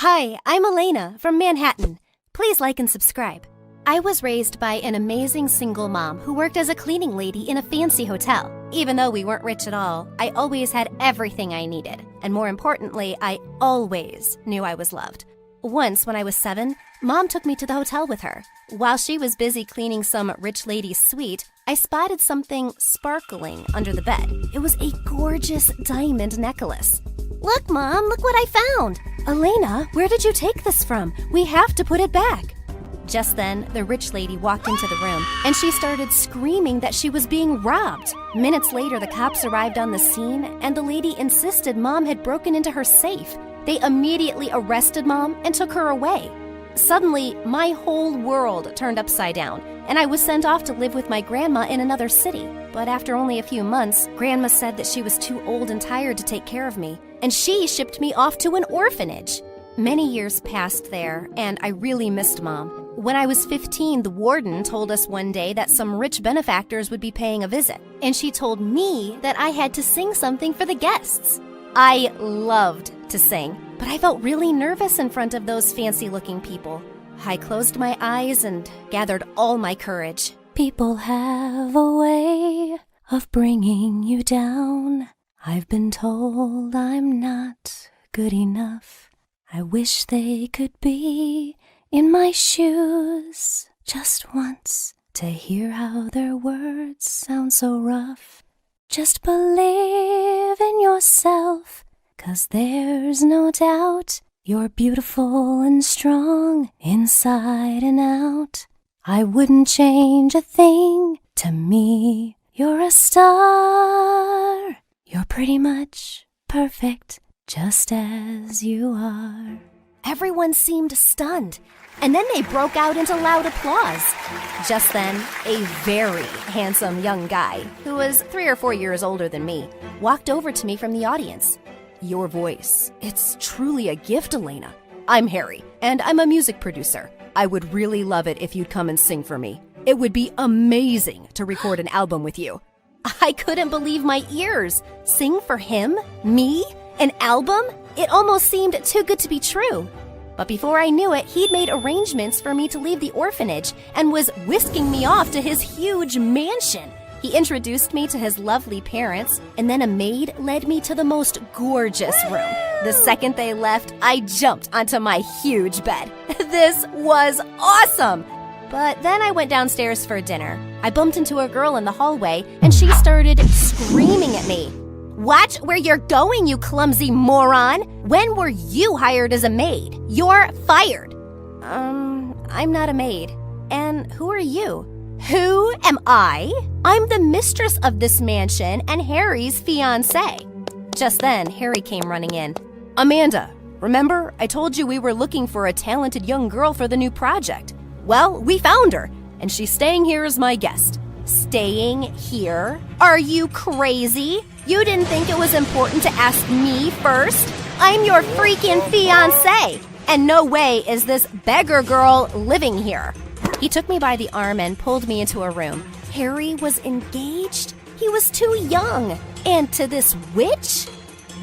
Hi, I'm Elena from Manhattan. Please like and subscribe. I was raised by an amazing single mom who worked as a cleaning lady in a fancy hotel. Even though we weren't rich at all, I always had everything I needed. And more importantly, I always knew I was loved. Once, when I was 7, Mom took me to the hotel with her. While she was busy cleaning some rich lady's suite, I spotted something sparkling under the bed. It was a gorgeous diamond necklace. Look, Mom, look what I found! Elena, where did you take this from? We have to put it back. Just then, the rich lady walked into the room, and she started screaming that she was being robbed. Minutes later, the cops arrived on the scene, and the lady insisted Mom had broken into her safe. They immediately arrested Mom and took her away. Suddenly, my whole world turned upside down, and I was sent off to live with my grandma in another city. But after only a few months, Grandma said that she was too old and tired to take care of me, and she shipped me off to an orphanage. Many years passed there, and I really missed Mom. When I was 15, the warden told us one day that some rich benefactors would be paying a visit, and she told me that I had to sing something for the guests. I loved to sing, but I felt really nervous in front of those fancy-looking people. I closed my eyes and gathered all my courage. People have a way of bringing you down. I've been told I'm not good enough. I wish they could be in my shoes just once to hear how their words sound so rough. Just believe in yourself, 'cause there's no doubt you're beautiful and strong inside and out. I wouldn't change a thing. To me, you're a star. You're pretty much perfect just as you are. Everyone seemed stunned, and then they broke out into loud applause. Just then, a very handsome young guy, who was 3 or 4 years older than me, walked over to me from the audience. Your voice, it's truly a gift, Elena. I'm Harry, and I'm a music producer. I would really love it if you'd come and sing for me. It would be amazing to record an album with you. I couldn't believe my ears. Sing for him? Me? An album? It almost seemed too good to be true. But before I knew it, he'd made arrangements for me to leave the orphanage and was whisking me off to his huge mansion. He introduced me to his lovely parents, and then a maid led me to the most gorgeous room. The second they left, I jumped onto my huge bed. This was awesome! But then I went downstairs for dinner. I bumped into a girl in the hallway, and she started screaming at me. Watch where you're going, you clumsy moron! When were you hired as a maid? You're fired! I'm not a maid. And who are you? Who am I? I'm the mistress of this mansion and Harry's fiancé. Just then, Harry came running in. Amanda, remember I told you we were looking for a talented young girl for the new project? Well, we found her, and she's staying here as my guest. Staying here? Are you crazy? You didn't think it was important to ask me first? I'm your freaking fiancé, and no way is this beggar girl living here. He took me by the arm and pulled me into a room. Harry was engaged? He was too young. And to this witch?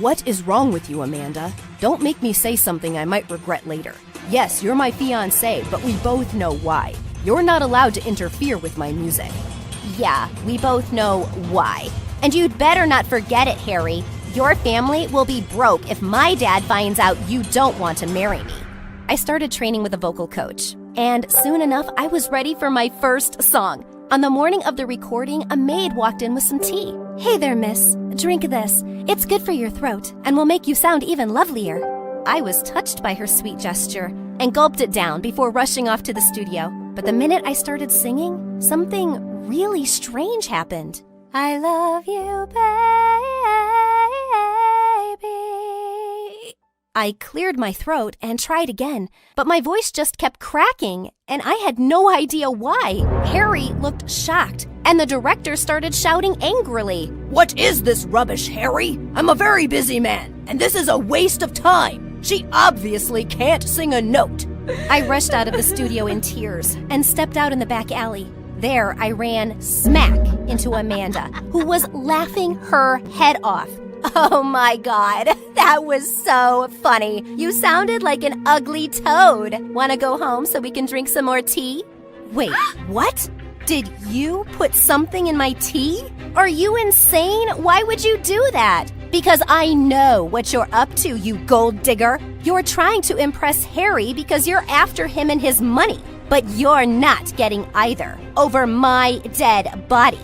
What is wrong with you, Amanda? Don't make me say something I might regret later. Yes, you're my fiancé, but we both know why. You're not allowed to interfere with my music. Yeah, we both know why. And you'd better not forget it, Harry. Your family will be broke if my dad finds out you don't want to marry me. I started training with a vocal coach, and soon enough, I was ready for my first song. On the morning of the recording, a maid walked in with some tea. Hey there, miss. Drink this. It's good for your throat and will make you sound even lovelier. I was touched by her sweet gesture and gulped it down before rushing off to the studio. But the minute I started singing, something really strange happened. I love you, baby. I cleared my throat and tried again, but my voice just kept cracking, and I had no idea why. Harry looked shocked, and the director started shouting angrily. What is this rubbish, Harry? I'm a very busy man, and this is a waste of time. She obviously can't sing a note. I rushed out of the studio in tears and stepped out in the back alley. There, I ran smack into Amanda, who was laughing her head off. Oh my God, that was so funny. You sounded like an ugly toad. Wanna go home so we can drink some more tea? Wait, what? Did you put something in my tea? Are you insane? Why would you do that? Because I know what you're up to, you gold digger. You're trying to impress Harry because you're after him and his money. But you're not getting either over my dead body.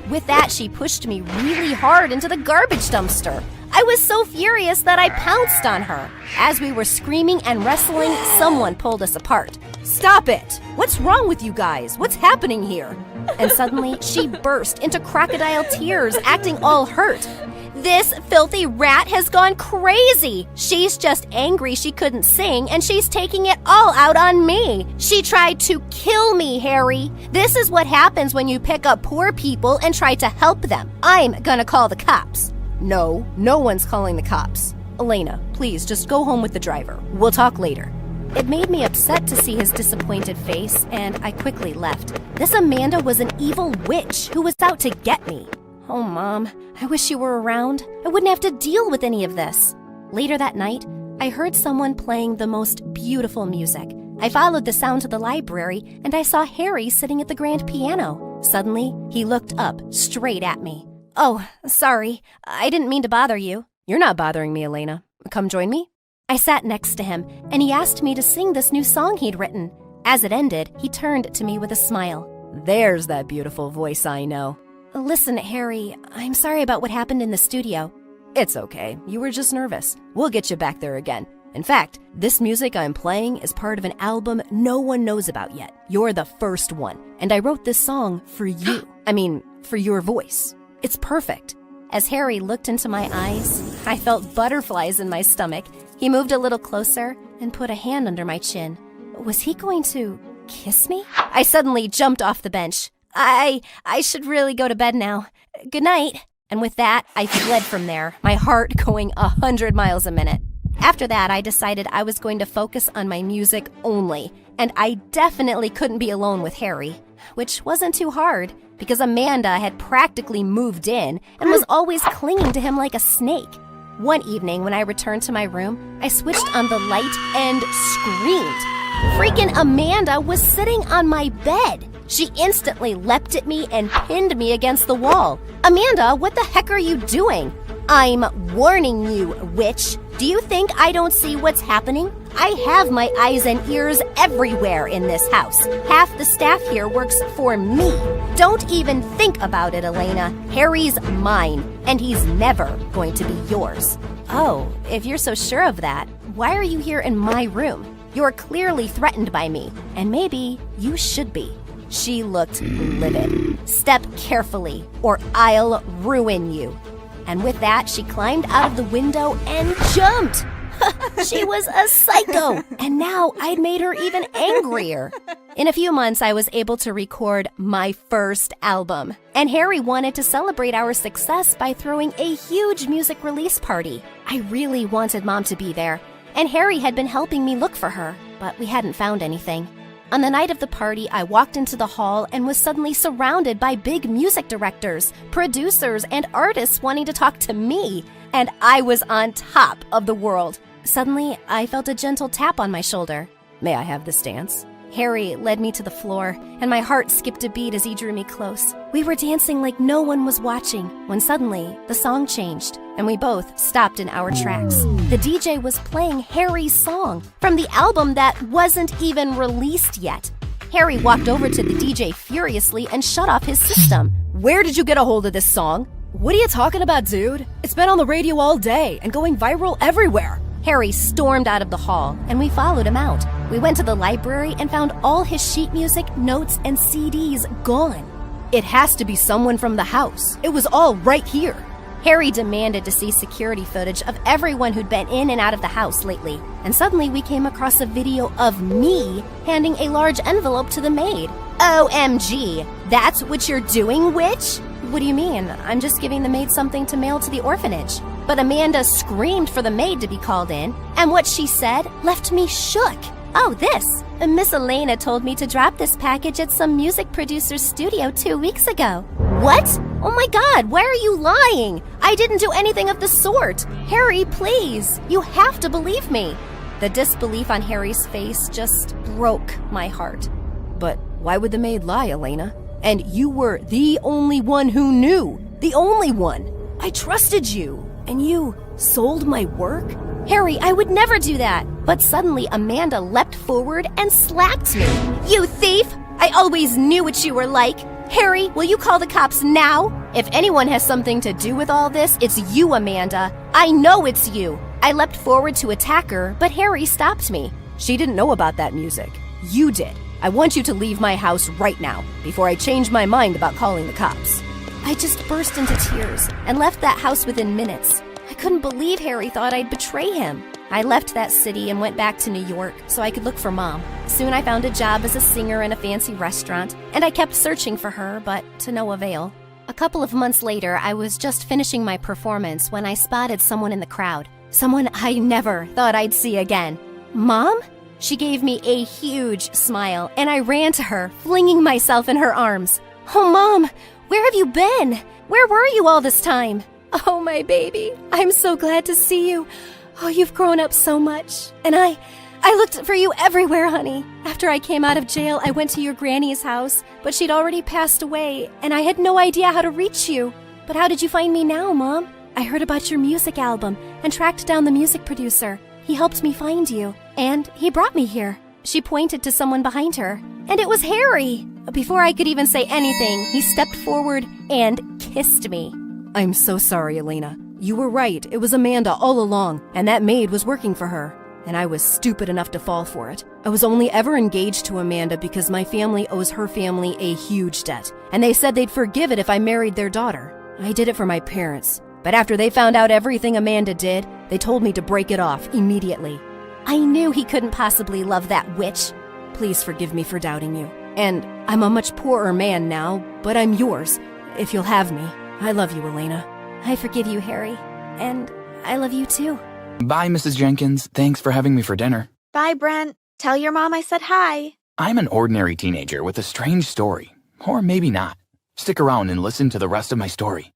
With that, she pushed me really hard into the garbage dumpster. I was so furious that I pounced on her. As we were screaming and wrestling, someone pulled us apart. Stop it! What's wrong with you guys? What's happening here? And suddenly, she burst into crocodile tears, acting all hurt. This filthy rat has gone crazy. She's just angry she couldn't sing, and she's taking it all out on me. She tried to kill me, Harry. This is what happens when you pick up poor people and try to help them. I'm gonna call the cops. No one's calling the cops. Elena, please just go home with the driver. We'll talk later. It made me upset to see his disappointed face, and I quickly left. This Amanda was an evil witch who was out to get me. Oh, Mom, I wish you were around. I wouldn't have to deal with any of this. Later that night, I heard someone playing the most beautiful music. I followed the sound to the library, and I saw Harry sitting at the grand piano. Suddenly, he looked up straight at me. Oh, sorry. I didn't mean to bother you. You're not bothering me, Elena. Come join me. I sat next to him, and he asked me to sing this new song he'd written. As it ended, he turned to me with a smile. There's that beautiful voice I know. Listen, Harry, I'm sorry about what happened in the studio. It's okay. You were just nervous. We'll get you back there again. In fact, this music I'm playing is part of an album no one knows about yet. You're the first one, and I wrote this song for you. For your voice. It's perfect. As Harry looked into my eyes, I felt butterflies in my stomach. He moved a little closer and put a hand under my chin. Was he going to kiss me? I suddenly jumped off the bench. I should really go to bed now. Good night. And with that, I fled from there, my heart going 100 miles a minute. After that, I decided I was going to focus on my music only, and I definitely couldn't be alone with Harry, which wasn't too hard, because Amanda had practically moved in and was always clinging to him like a snake. One evening, when I returned to my room, I switched on the light and screamed. Freaking Amanda was sitting on my bed. She instantly leapt at me and pinned me against the wall. Amanda, what the heck are you doing? I'm warning you, witch. Do you think I don't see what's happening? I have my eyes and ears everywhere in this house. Half the staff here works for me. Don't even think about it, Elena. Harry's mine, and he's never going to be yours. Oh, if you're so sure of that, why are you here in my room? You're clearly threatened by me, and maybe you should be. She looked livid. Step carefully, or I'll ruin you. And with that, she climbed out of the window and jumped. She was a psycho, and now I'd made her even angrier. In a few months, I was able to record my first album, and Harry wanted to celebrate our success by throwing a huge music release party. I really wanted Mom to be there, and Harry had been helping me look for her, but we hadn't found anything. On the night of the party, I walked into the hall and was suddenly surrounded by big music directors, producers, and artists wanting to talk to me, and I was on top of the world. Suddenly, I felt a gentle tap on my shoulder. May I have this dance? Harry led me to the floor, and my heart skipped a beat as he drew me close. We were dancing like no one was watching, when suddenly, the song changed, and we both stopped in our tracks. The DJ was playing Harry's song from the album that wasn't even released yet. Harry walked over to the DJ furiously and shut off his system. Where did you get a hold of this song? What are you talking about, dude? It's been on the radio all day and going viral everywhere. Harry stormed out of the hall, and we followed him out. We went to the library and found all his sheet music, notes, and CDs gone. It has to be someone from the house. It was all right here. Harry demanded to see security footage of everyone who'd been in and out of the house lately, and suddenly we came across a video of me handing a large envelope to the maid. OMG, that's what you're doing, witch? What do you mean? I'm just giving the maid something to mail to the orphanage. But Amanda screamed for the maid to be called in, and what she said left me shook. Oh, this. Miss Elena told me to drop this package at some music producer's studio 2 weeks ago. What? Oh my God, why are you lying? I didn't do anything of the sort. Harry, please, you have to believe me. The disbelief on Harry's face just broke my heart. But why would the maid lie, Elena? And you were the only one who knew. The only one. I trusted you. And you sold my work? Harry, I would never do that. But suddenly Amanda leapt forward and slapped me. You thief! I always knew what you were like. Harry, will you call the cops now? If anyone has something to do with all this, it's you, Amanda. I know it's you. I leapt forward to attack her, but Harry stopped me. She didn't know about that music. You did. I want you to leave my house right now, before I change my mind about calling the cops. I just burst into tears and left that house within minutes. I couldn't believe Harry thought I'd betray him. I left that city and went back to New York so I could look for Mom. Soon I found a job as a singer in a fancy restaurant, and I kept searching for her, but to no avail. A couple of months later, I was just finishing my performance when I spotted someone in the crowd. Someone I never thought I'd see again. Mom? She gave me a huge smile, and I ran to her, flinging myself in her arms. Oh, Mom, where have you been? Where were you all this time? Oh, my baby, I'm so glad to see you. Oh, you've grown up so much. And I looked for you everywhere, honey. After I came out of jail, I went to your granny's house, but she'd already passed away, and I had no idea how to reach you. But how did you find me now, Mom? I heard about your music album and tracked down the music producer. He helped me find you, and he brought me here. She pointed to someone behind her, and it was Harry. Before I could even say anything, he stepped forward and kissed me. I'm so sorry, Elena. You were right. It was Amanda all along, and that maid was working for her. And I was stupid enough to fall for it. I was only ever engaged to Amanda because my family owes her family a huge debt, and they said they'd forgive it if I married their daughter. I did it for my parents. But after they found out everything Amanda did, they told me to break it off immediately. I knew he couldn't possibly love that witch. Please forgive me for doubting you. And I'm a much poorer man now, but I'm yours, if you'll have me. I love you, Elena. I forgive you, Harry. And I love you too. Bye, Mrs. Jenkins. Thanks for having me for dinner. Bye, Brent. Tell your mom I said hi. I'm an ordinary teenager with a strange story. Or maybe not. Stick around and listen to the rest of my story.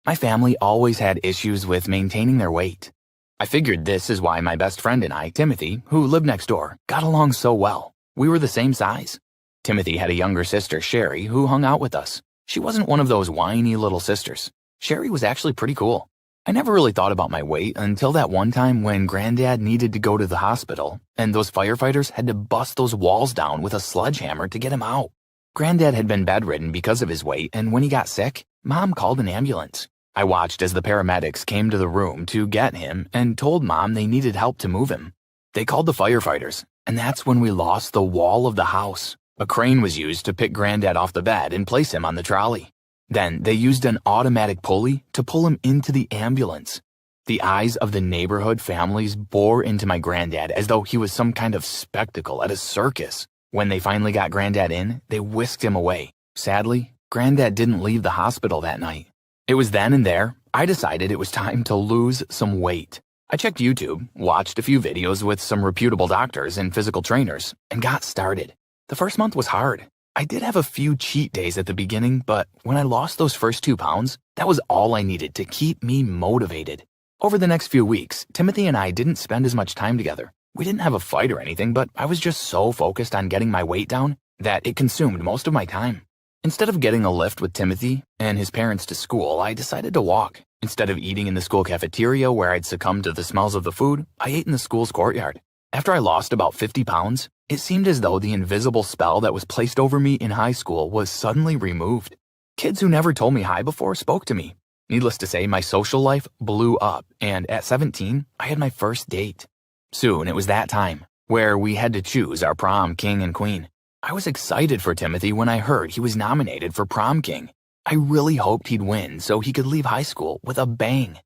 My family always had issues with maintaining their weight. I figured this is why my best friend and I, Timothy, who lived next door, got along so well. We were the same size. Timothy had a younger sister, Sherry, who hung out with us. She wasn't one of those whiny little sisters. Sherry was actually pretty cool. I never really thought about my weight until that one time when Granddad needed to go to the hospital, and those firefighters had to bust those walls down with a sledgehammer to get him out. Granddad had been bedridden because of his weight, and when he got sick, Mom called an ambulance. I watched as the paramedics came to the room to get him and told Mom they needed help to move him. They called the firefighters, and that's when we lost the wall of the house. A crane was used to pick Granddad off the bed and place him on the trolley. Then they used an automatic pulley to pull him into the ambulance. The eyes of the neighborhood families bore into my Granddad as though he was some kind of spectacle at a circus. When they finally got Granddad in, they whisked him away. Sadly, Granddad didn't leave the hospital that night. It was then and there, I decided it was time to lose some weight. I checked YouTube, watched a few videos with some reputable doctors and physical trainers, and got started. The first month was hard. I did have a few cheat days at the beginning, but when I lost those first 2 pounds, that was all I needed to keep me motivated. Over the next few weeks, Timothy and I didn't spend as much time together. We didn't have a fight or anything, but I was just so focused on getting my weight down that it consumed most of my time. Instead of getting a lift with Timothy and his parents to school, I decided to walk. Instead of eating in the school cafeteria where I'd succumb to the smells of the food, I ate in the school's courtyard. After I lost about 50 pounds, it seemed as though the invisible spell that was placed over me in high school was suddenly removed. Kids who never told me hi before spoke to me. Needless to say, my social life blew up, and at 17, I had my first date. Soon it was that time, where we had to choose our prom king and queen. I was excited for Timothy when I heard he was nominated for prom king. I really hoped he'd win so he could leave high school with a bang.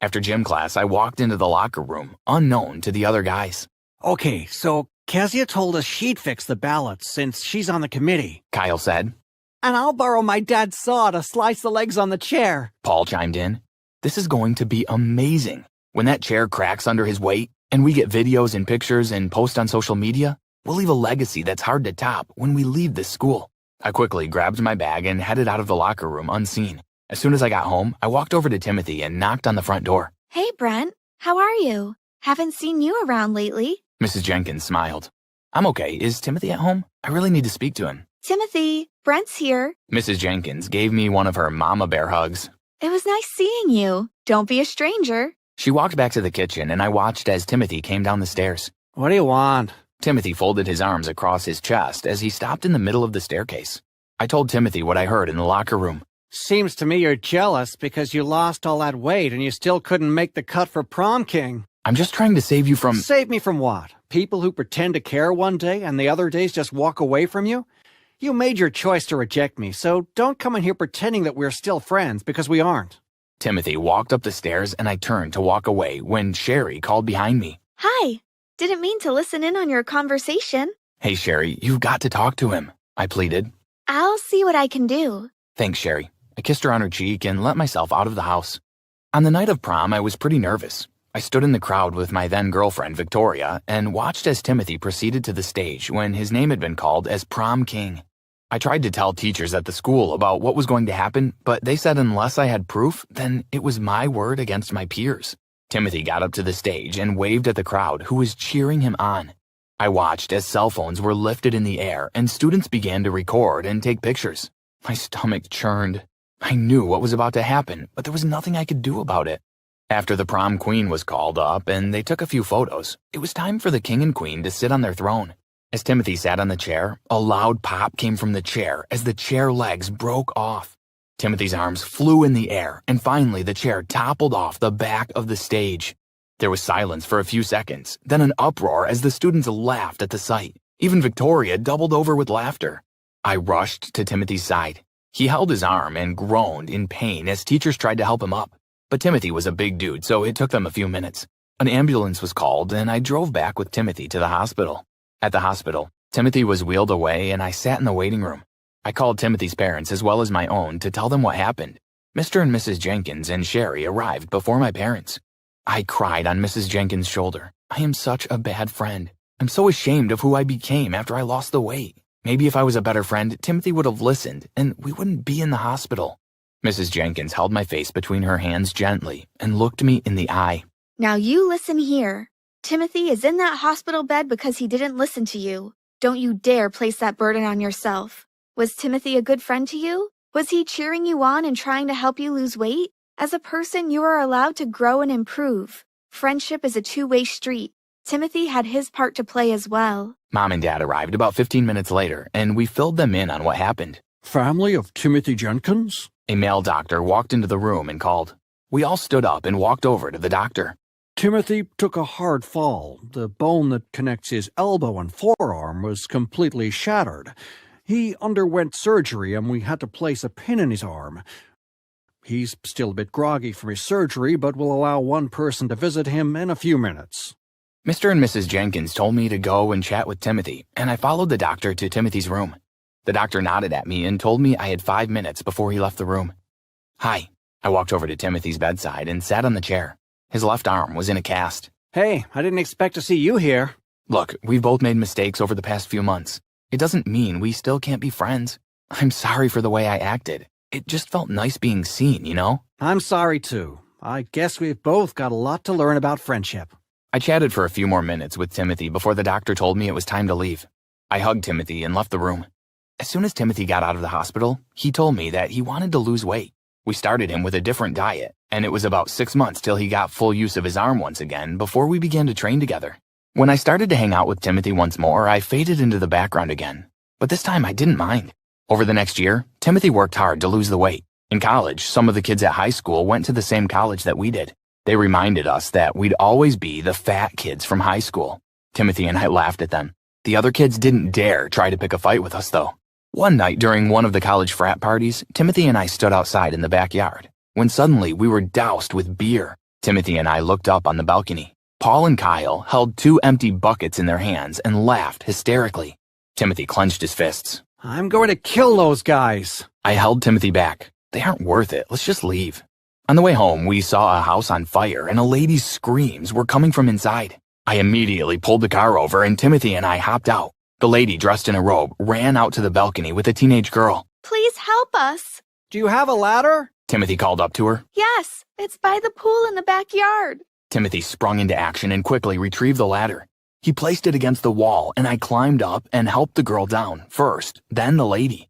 After gym class, I walked into the locker room, unknown to the other guys. Okay, so Kezia told us she'd fix the ballots since she's on the committee. Kyle said. And I'll borrow my dad's saw to slice the legs on the chair. Paul chimed in. This is going to be amazing. When that chair cracks under his weight, and we get videos and pictures and post on social media, we'll leave a legacy that's hard to top when we leave this school. I quickly grabbed my bag and headed out of the locker room unseen. As soon as I got home, I walked over to Timothy and knocked on the front door. Hey, Brent. How are you? Haven't seen you around lately. Mrs. Jenkins smiled. I'm okay. Is Timothy at home? I really need to speak to him. Timothy, Brent's here. Mrs. Jenkins gave me one of her mama bear hugs. It was nice seeing you. Don't be a stranger. She walked back to the kitchen and I watched as Timothy came down the stairs. What do you want? Timothy folded his arms across his chest as he stopped in the middle of the staircase. I told Timothy what I heard in the locker room. Seems to me you're jealous because you lost all that weight and you still couldn't make the cut for prom king. I'm just trying to save you from— Save me from what? People who pretend to care one day and the other days just walk away from you? You made your choice to reject me, so don't come in here pretending that we're still friends, because we aren't. Timothy walked up the stairs and I turned to walk away when Sherry called behind me. Hi. Didn't mean to listen in on your conversation. Hey, Sherry, you've got to talk to him, I pleaded. I'll see what I can do. Thanks, Sherry. I kissed her on her cheek and let myself out of the house. On the night of prom, I was pretty nervous. I stood in the crowd with my then-girlfriend, Victoria, and watched as Timothy proceeded to the stage when his name had been called as prom king. I tried to tell teachers at the school about what was going to happen, but they said unless I had proof, then it was my word against my peers. Timothy got up to the stage and waved at the crowd who was cheering him on. I watched as cell phones were lifted in the air and students began to record and take pictures. My stomach churned. I knew what was about to happen, but there was nothing I could do about it. After the prom queen was called up and they took a few photos, it was time for the king and queen to sit on their throne. As Timothy sat on the chair, a loud pop came from the chair as the chair legs broke off. Timothy's arms flew in the air, and finally the chair toppled off the back of the stage. There was silence for a few seconds, then an uproar as the students laughed at the sight. Even Victoria doubled over with laughter. I rushed to Timothy's side. He held his arm and groaned in pain as teachers tried to help him up. But Timothy was a big dude, so it took them a few minutes. An ambulance was called, and I drove back with Timothy to the hospital. At the hospital, Timothy was wheeled away, and I sat in the waiting room. I called Timothy's parents as well as my own to tell them what happened. Mr. and Mrs. Jenkins and Sherry arrived before my parents. I cried on Mrs. Jenkins' shoulder. I am such a bad friend. I'm so ashamed of who I became after I lost the weight. Maybe if I was a better friend, Timothy would have listened, and we wouldn't be in the hospital. Mrs. Jenkins held my face between her hands gently and looked me in the eye. Now you listen here. Timothy is in that hospital bed because he didn't listen to you. Don't you dare place that burden on yourself. Was Timothy a good friend to you? Was he cheering you on and trying to help you lose weight? As a person, you are allowed to grow and improve. Friendship is a two-way street. Timothy had his part to play as well. Mom and Dad arrived about 15 minutes later, and we filled them in on what happened. Family of Timothy Jenkins? A male doctor walked into the room and called. We all stood up and walked over to the doctor. Timothy took a hard fall. The bone that connects his elbow and forearm was completely shattered. He underwent surgery and we had to place a pin in his arm. He's still a bit groggy from his surgery, but will allow one person to visit him in a few minutes. Mr. and Mrs. Jenkins told me to go and chat with Timothy, and I followed the doctor to Timothy's room. The doctor nodded at me and told me I had 5 minutes before he left the room. Hi. I walked over to Timothy's bedside and sat on the chair. His left arm was in a cast. Hey, I didn't expect to see you here. Look, we've both made mistakes over the past few months. It doesn't mean we still can't be friends. I'm sorry for the way I acted. It just felt nice being seen, you know? I'm sorry, too. I guess we've both got a lot to learn about friendship. I chatted for a few more minutes with Timothy before the doctor told me it was time to leave. I hugged Timothy and left the room. As soon as Timothy got out of the hospital, he told me that he wanted to lose weight. We started him with a different diet, and it was about 6 months till he got full use of his arm once again before we began to train together. When I started to hang out with Timothy once more, I faded into the background again. But this time I didn't mind. Over the next year, Timothy worked hard to lose the weight. In college, some of the kids at high school went to the same college that we did. They reminded us that we'd always be the fat kids from high school. Timothy and I laughed at them. The other kids didn't dare try to pick a fight with us, though. One night during one of the college frat parties, Timothy and I stood outside in the backyard, when suddenly we were doused with beer. Timothy and I looked up on the balcony. Paul and Kyle held 2 empty buckets in their hands and laughed hysterically. Timothy clenched his fists. I'm going to kill those guys. I held Timothy back. They aren't worth it. Let's just leave. On the way home, we saw a house on fire and a lady's screams were coming from inside. I immediately pulled the car over and Timothy and I hopped out. The lady, dressed in a robe, ran out to the balcony with a teenage girl. Please help us. Do you have a ladder? Timothy called up to her. Yes, it's by the pool in the backyard. Timothy sprung into action and quickly retrieved the ladder. He placed it against the wall, and I climbed up and helped the girl down first, then the lady.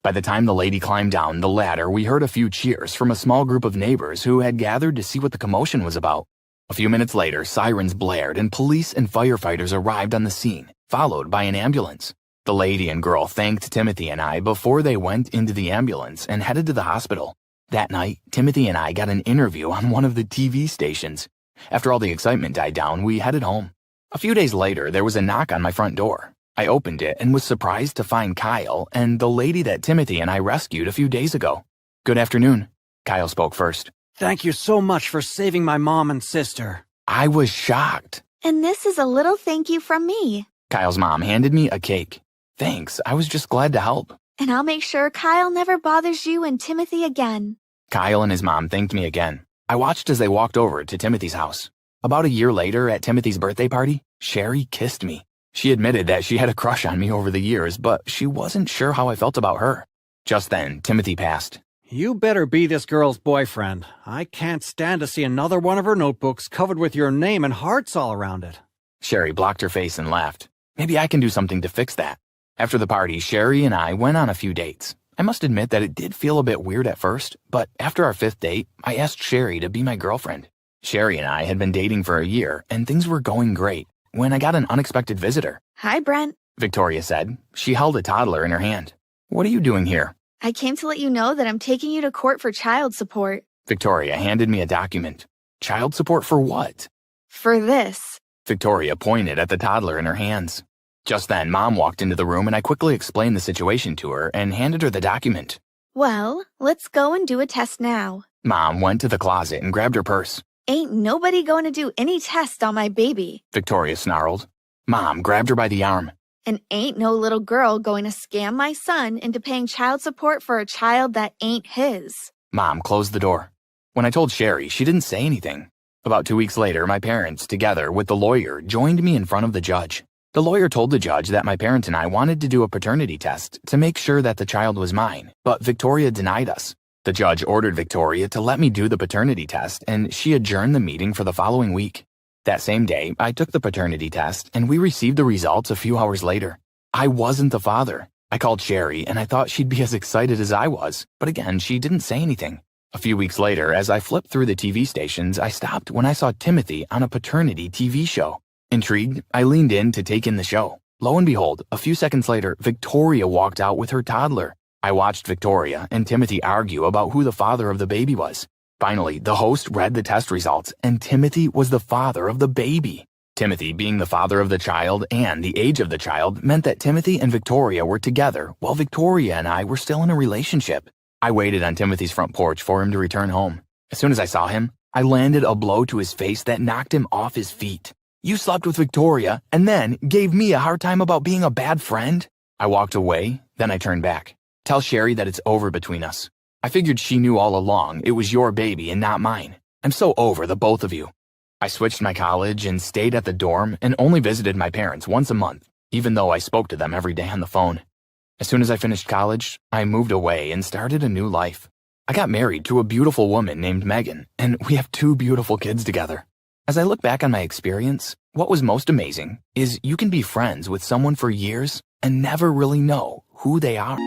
By the time the lady climbed down the ladder, we heard a few cheers from a small group of neighbors who had gathered to see what the commotion was about. A few minutes later, sirens blared and police and firefighters arrived on the scene, followed by an ambulance. The lady and girl thanked Timothy and I before they went into the ambulance and headed to the hospital. That night, Timothy and I got an interview on one of the TV stations. After all the excitement died down, we headed home. A few days later, there was a knock on my front door. I opened it and was surprised to find Kyle and the lady that Timothy and I rescued a few days ago. "Good afternoon." Kyle spoke first. Thank you so much for saving my mom and sister. I was shocked. And this is a little thank you from me. Kyle's mom handed me a cake. Thanks, I was just glad to help. And I'll make sure Kyle never bothers you and Timothy again. Kyle and his mom thanked me again. I watched as they walked over to Timothy's house. About a year later, at Timothy's birthday party, Sherry kissed me. She admitted that she had a crush on me over the years, but she wasn't sure how I felt about her. Just then, Timothy passed. You better be this girl's boyfriend. I can't stand to see another one of her notebooks covered with your name and hearts all around it. Sherry blocked her face and laughed. Maybe I can do something to fix that. After the party, Sherry and I went on a few dates. I must admit that it did feel a bit weird at first, but after our 5th date, I asked Sherry to be my girlfriend. Sherry and I had been dating for a year, and things were going great, when I got an unexpected visitor. Hi, Brent. Victoria said. She held a toddler in her hand. "What are you doing here?" I came to let you know that I'm taking you to court for child support. Victoria handed me a document. Child support for what? For this. Victoria pointed at the toddler in her hands. Just then, Mom walked into the room and I quickly explained the situation to her and handed her the document. Well, let's go and do a test now. Mom went to the closet and grabbed her purse. Ain't nobody going to do any test on my baby. Victoria snarled. Mom grabbed her by the arm. And ain't no little girl going to scam my son into paying child support for a child that ain't his. Mom closed the door. When I told Sherry, she didn't say anything. About 2 weeks later, my parents, together with the lawyer, joined me in front of the judge. The lawyer told the judge that my parents and I wanted to do a paternity test to make sure that the child was mine, but Victoria denied us. The judge ordered Victoria to let me do the paternity test, and she adjourned the meeting for the following week. That same day, I took the paternity test, and we received the results a few hours later. I wasn't the father. I called Sherry, and I thought she'd be as excited as I was, but again, she didn't say anything. A few weeks later, as I flipped through the TV stations, I stopped when I saw Timothy on a paternity TV show. Intrigued, I leaned in to take in the show. Lo and behold, a few seconds later, Victoria walked out with her toddler. I watched Victoria and Timothy argue about who the father of the baby was. Finally, the host read the test results, and Timothy was the father of the baby. Timothy being the father of the child and the age of the child meant that Timothy and Victoria were together, while Victoria and I were still in a relationship. I waited on Timothy's front porch for him to return home. As soon as I saw him, I landed a blow to his face that knocked him off his feet. "You slept with Victoria and then gave me a hard time about being a bad friend?" I walked away, then I turned back. "Tell Sherry that it's over between us. I figured she knew all along it was your baby and not mine. I'm so over the both of you." I switched my college and stayed at the dorm and only visited my parents once a month, even though I spoke to them every day on the phone. As soon as I finished college, I moved away and started a new life. I got married to a beautiful woman named Megan, and we have 2 beautiful kids together. As I look back on my experience, what was most amazing is you can be friends with someone for years and never really know who they are.